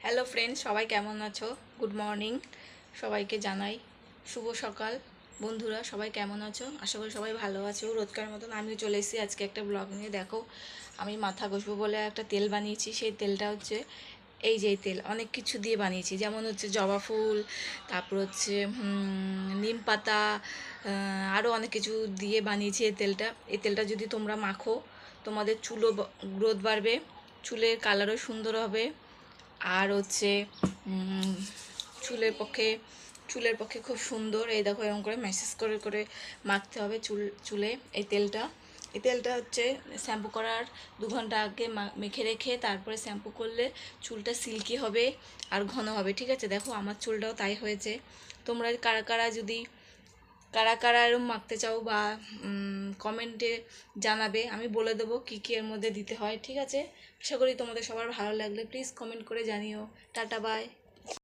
Hello friends, সবাই কেমন আছো? গুড মর্নিং সবাইকে জানাই, শুভ সকাল। বন্ধুরা সবাই কেমন আছো? আশা করি সবাই ভালো আছো। রোজকার মতন আমিও চলে এসেছি আজকে একটা ব্লগ নিয়ে। দেখো, আমি মাথা ঘষবো বলে একটা তেল বানিয়েছি। সেই তেলটা হচ্ছে এই যে এই তেল অনেক কিছু দিয়ে বানিয়েছি, যেমন হচ্ছে জবা ফুল, তারপর হচ্ছে নিম পাতা, আরও অনেক কিছু দিয়ে বানিয়েছি এই তেলটা যদি তোমরা মাখো, তোমাদের চুলও গ্রোথ বাড়বে, চুলের কালারও সুন্দর হবে। আর হচ্ছে চুলের পক্ষে চুলের পক্ষে খুব সুন্দর। এই দেখো, এরকম করে ম্যাসেজ করে করে মাখতে হবে চুলে এই তেলটা হচ্ছে শ্যাম্পু করার 2 ঘন্টা আগে মেখে রেখে তারপরে শ্যাম্পু করলে চুলটা সিল্কি হবে আর ঘন হবে। ঠিক আছে, দেখো আমার চুলটাও তাই হয়েছে। তোমরা কারা কারা এরকম মাখতে চাও বা কমেন্টে জানাবে, আমি বলে দেবো কী কী এর মধ্যে দিতে হয়। ঠিক আছে, আশা করি তোমাদের সবার ভালো লাগলে প্লিজ কমেন্ট করে জানিও। Tata, by.